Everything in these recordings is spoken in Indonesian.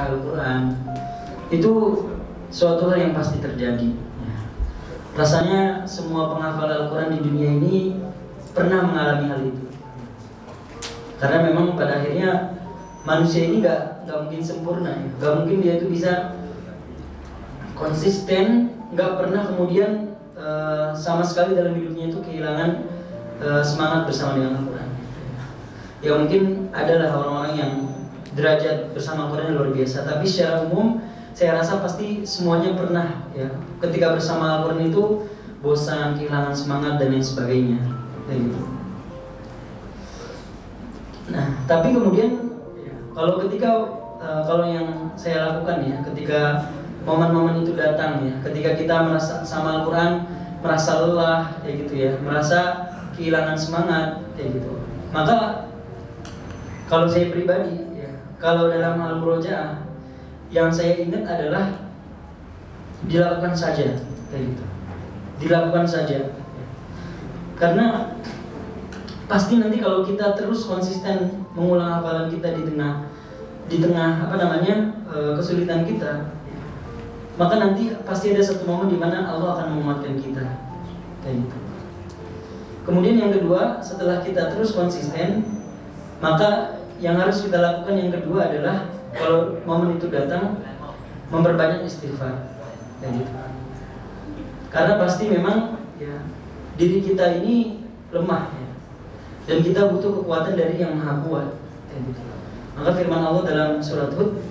membaca Al-Quran itu suatu hal yang pasti terjadi. Rasanya semua penghafal Al-Quran di dunia ini pernah mengalami hal itu. Karena memang pada akhirnya manusia ini gak mungkin sempurna ya. Gak mungkin dia itu bisa konsisten, gak pernah kemudian sama sekali dalam hidupnya itu kehilangan semangat bersama dengan Al-Quran. Ya mungkin adalah orang-orang yang derajat bersama Al-Quran luar biasa, tapi secara umum saya rasa pasti semuanya pernah ya, ketika bersama Al-Quran itu bosan, kehilangan semangat dan lain sebagainya kayak gitu. Nah, tapi kemudian ya, kalau yang saya lakukan ya, ketika momen-momen itu datang ya, ketika kita merasa sama Al-Quran merasa lelah kayak gitu ya, merasa kehilangan semangat kayak gitu, maka kalau saya pribadi ya, kalau dalam Al-Murojaah yang saya ingat adalah dilakukan saja kayak gitu, dilakukan saja karena pasti nanti kalau kita terus konsisten mengulang hafalan kita di tengah kesulitan kita, maka nanti pasti ada satu momen di mana Allah akan menguatkan kita kayak gitu. Kemudian yang kedua, setelah kita terus konsisten, maka yang harus kita lakukan yang kedua adalah kalau momen itu datang, memperbanyak istighfar kayak gitu. Karena pasti memang ya, diri kita ini lemah ya, dan kita butuh kekuatan dari yang Maha Kuat kayak gitu. Maka firman Allah dalam surat Hud,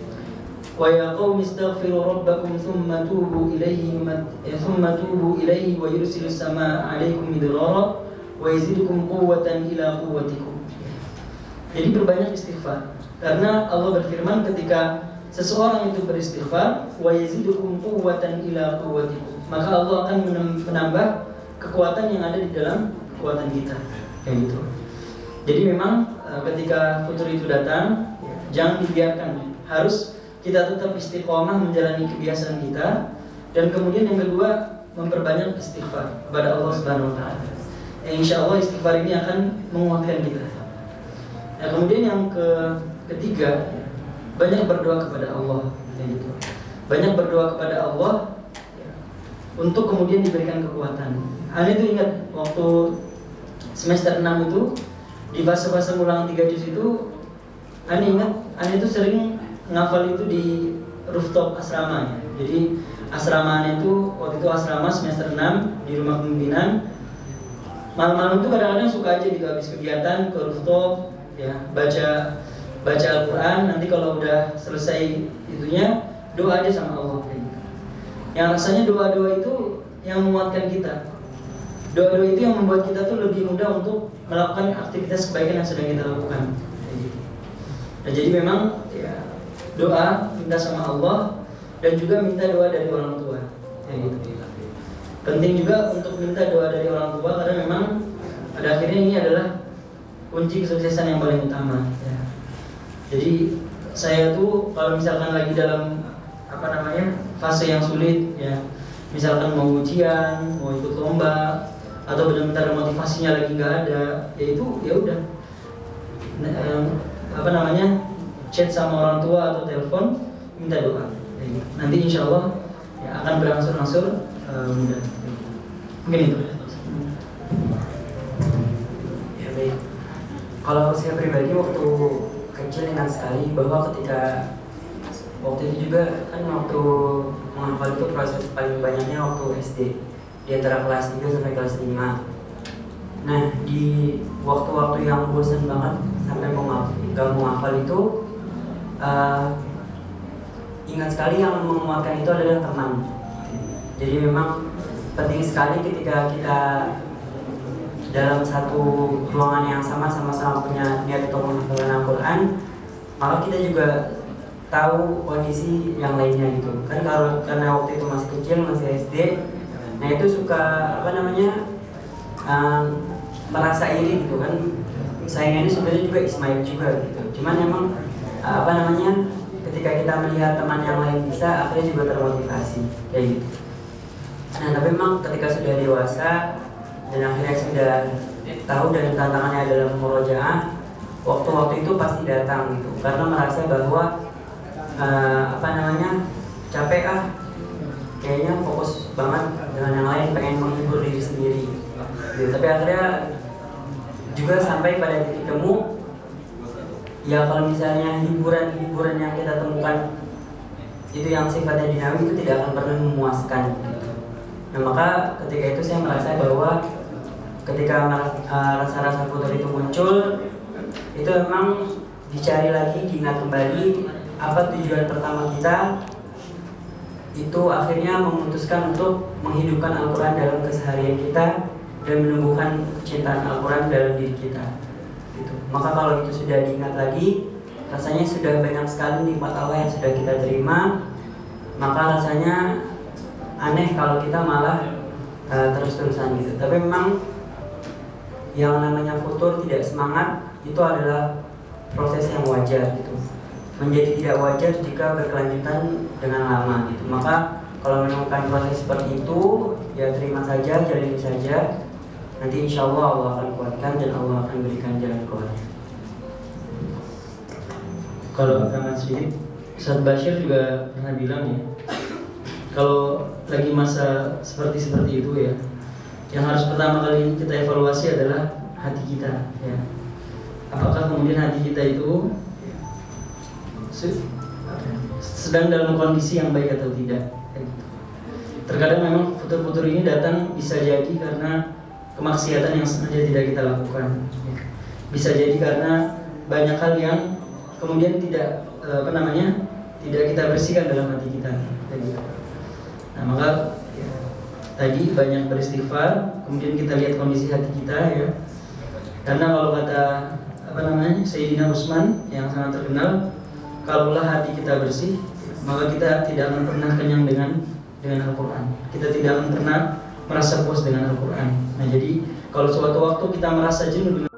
wa ya qaumi astaghfiru rabbakum thumma tubu ilaihi wa yursilis samaa 'alaikum midrara wa yazidukum quwwatan ila quwwatikum. Jadi berbanyak istighfar. Karena Allah berfirman ketika seseorang itu beristighfar, wa yazidukum quwwatan ila quwwatikum, maka Allah akan menambah kekuatan yang ada di dalam kekuatan kita kayak gitu. Jadi memang ketika futur itu datang, jangan dibiarkan, harus kita tetap istiqomah menjalani kebiasaan kita. Dan kemudian yang kedua, memperbanyak istighfar kepada Allah Subhanahu wa taala. Insya Allah istighfar ini akan menguatkan kita. Nah, kemudian yang ketiga, banyak berdoa kepada Allah kayak gitu. Banyak berdoa kepada Allah untuk kemudian diberikan kekuatan. Anda itu ingat waktu semester 6 itu di fase-fase ulangan 3 juz itu, Anda ingat Anda itu sering ngafal itu di rooftop asrama ya. Jadi asramanya itu waktu itu asrama semester 6 di rumah pemimpinan. Malam-malam itu kadang-kadang suka aja gitu habis kegiatan ke rooftop ya, baca Al-Quran. Nanti kalau udah selesai itunya, doa aja sama Allah kayak gitu. Yang rasanya doa-doa itu yang menguatkan kita. Doa-doa itu yang membuat kita tuh lebih mudah untuk melakukan aktivitas kebaikan yang sedang kita lakukan kayak gitu. Nah, jadi memang ya, doa minta sama Allah dan juga minta doa dari orang tua kayak gitu. Penting juga untuk minta doa dari orang tua karena memang pada akhirnya ini adalah kunci kesuksesan yang paling utama ya. Jadi saya tuh kalau misalkan lagi dalam fase yang sulit ya, misalkan mau ujian, mau ikut lomba, atau benar-benar motivasinya lagi nggak ada, ya itu ya udah chat sama orang tua atau telepon minta doa. Nanti insya Allah ya, akan berangsur-angsur mudah. Mungkin itu. Ya baik. Kalau saya pribadi waktu kecil ingat sekali bahwa ketika waktu itu juga kan waktu menghafal itu proses paling banyaknya waktu SD, di antara kelas 3 sampai kelas 5. Nah, di waktu-waktu yang bosan banget sampai gak mau hafal itu, ingat sekali yang menguatkan itu adalah teman. Jadi memang penting sekali ketika kita dalam satu ruangan yang sama-sama punya niat untuk menghafalkan Al-Quran, maka kita juga tahu kondisi yang lainnya gitu. Kan karena waktu itu masih kecil, masih SD, nah itu suka merasa iri gitu kan. Saingannya sebenarnya juga Ismail juga gitu. Cuman emang ketika kita melihat teman yang lain bisa, akhirnya juga termotivasi kayak gitu. Nah, tapi memang ketika sudah dewasa dan akhirnya sudah tahu dan tantangannya adalah murojaah, waktu-waktu itu pasti datang gitu. Karena merasa bahwa apa namanya, capek kayaknya fokus banget dengan yang lain, pengen menghibur diri sendiri gitu. Tapi akhirnya juga sampai pada titik temu, ya kalau misalnya hiburan yang kita temukan itu yang sifatnya duniawi itu tidak akan pernah memuaskan gitu. Nah maka ketika itu saya merasa bahwa ketika rasa-rasa futur itu muncul, itu memang dicari lagi, diingat kembali apa tujuan pertama kita. Itu akhirnya memutuskan untuk menghidupkan Al-Quran dalam keseharian kita dan menumbuhkan kecintaan Al-Quran dalam diri kita gitu. Maka kalau itu sudah diingat lagi, rasanya sudah banyak sekali nikmat Allah yang sudah kita terima. Maka rasanya aneh kalau kita malah terus-terusan gitu. Tapi memang yang namanya futur tidak semangat itu adalah proses yang wajar gitu. Menjadi tidak wajar jika berkelanjutan dengan lama gitu. Maka kalau menemukan proses seperti itu, ya terima saja, jalani saja. Nanti insya Allah akan kuatkan dan Allah akan berikan jalan keluarnya. Kalau tambahan sedikit, Ustadz Bashir juga pernah bilang ya, kalau lagi masa seperti itu ya, yang harus pertama kali kita evaluasi adalah hati kita ya. Apakah kemudian hati kita itu sedang dalam kondisi yang baik atau tidak. Terkadang memang futur-futur ini datang bisa jadi karena kemaksiatan yang sengaja tidak kita lakukan. Bisa jadi karena banyak hal yang kemudian tidak tidak kita bersihkan dalam hati kita. Nah maka tadi banyak beristighfar, kemudian kita lihat kondisi hati kita ya. Karena kalau kata Sayyidina Utsman yang sangat terkenal, kalaulah hati kita bersih, maka kita tidak akan pernah kenyang dengan Al-Quran. Kita tidak akan pernah merasa puas dengan Al-Quran. Nah jadi kalau suatu waktu kita merasa jenuh dengan